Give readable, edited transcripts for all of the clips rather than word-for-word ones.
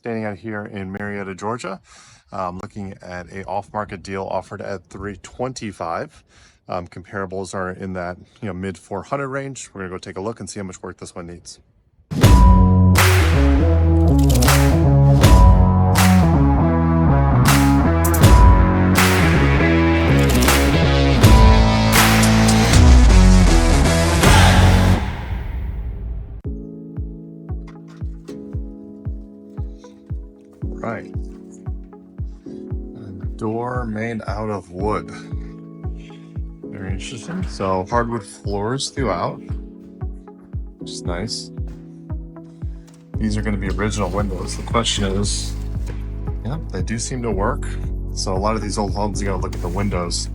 standing out here in Marietta, Georgia, looking at a off-market deal offered at $325. Comparables are in that mid 400 range. We're gonna go take a look and see how much work this one needs. Right. A door made out of wood. Very interesting. So hardwood floors throughout, which is nice. These are going to be original windows. The question is, yeah, they do seem to work. So a lot of these old homes, you got to look at the windows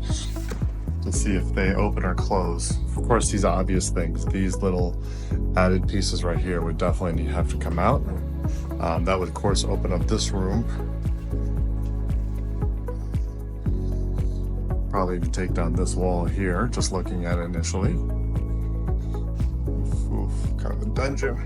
to see if they open or close. Of course, these obvious things, these little added pieces right here would definitely have to come out. That would of course open up this room. Probably even take down this wall here, just looking at it initially. Oof, kind of a dungeon.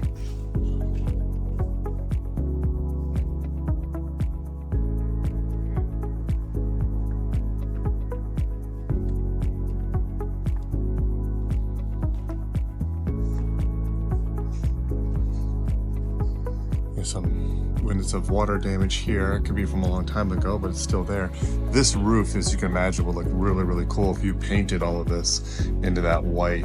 Some windows of water damage here. It could be from a long time ago, but it's still there. This roof, as you can imagine, would look really, really cool if you painted all of this into that white.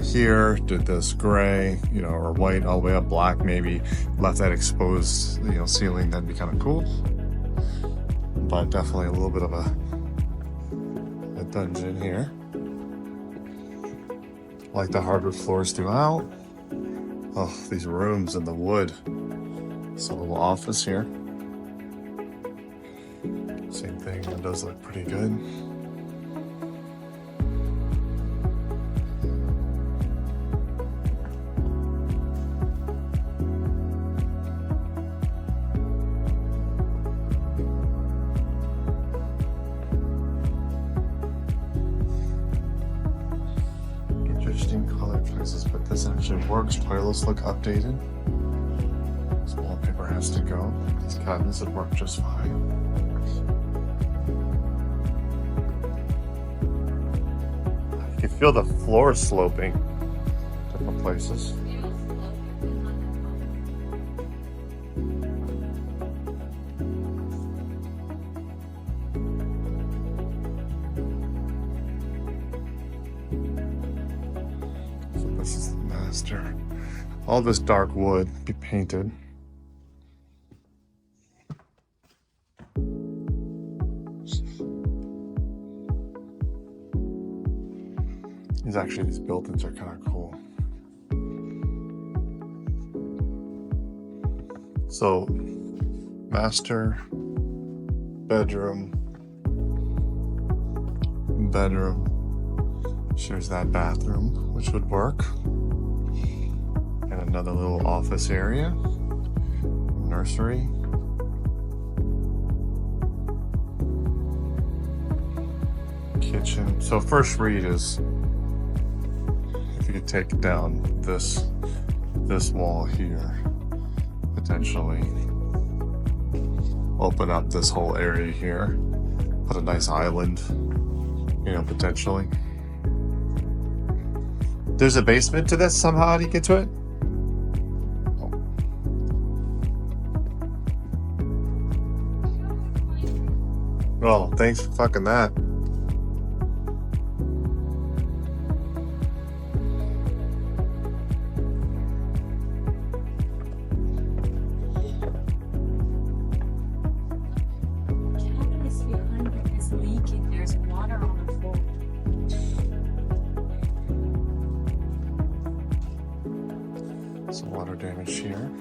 Here, did this gray, or white all the way up, black maybe, left that exposed, ceiling. That'd be kind of cool. But definitely a little bit of a dungeon here. Like the hardwood floors throughout. Oh, these rooms and the wood. It's a little office here. Same thing, windows look pretty good. Interesting color choices, but this actually works. Toilets look updated. Wallpaper has to go. These cabinets would work just fine. You can feel the floor sloping different places. So this is the master. All this dark wood be painted. These built-ins are kind of cool. So, master, bedroom, shares that bathroom, which would work. And another little office area, nursery. Kitchen. So first read is, you could take down this wall here, potentially open up this whole area here, put a nice island, potentially. There's a basement to this somehow. How do you get to it? Oh, thanks for fucking that. Some water damage here.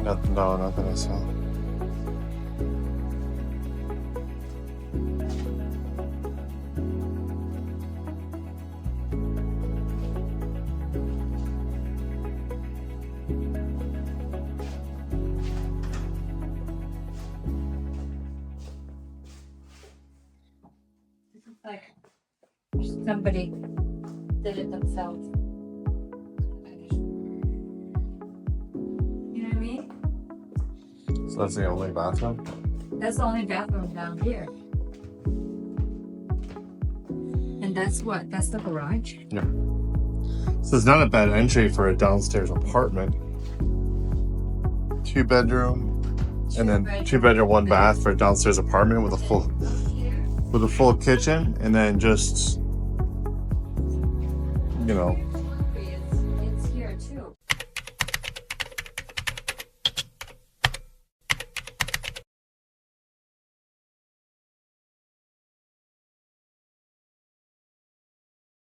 No, not that I saw. Like somebody did it themselves. You know what I mean? So that's the only bathroom? That's the only bathroom down here. And that's what? That's the garage? Yeah. So it's not a bad entry for a downstairs apartment. 2-bedroom, and then 2-bedroom, 1 bath for a downstairs apartment with a full kitchen, and then just, you know,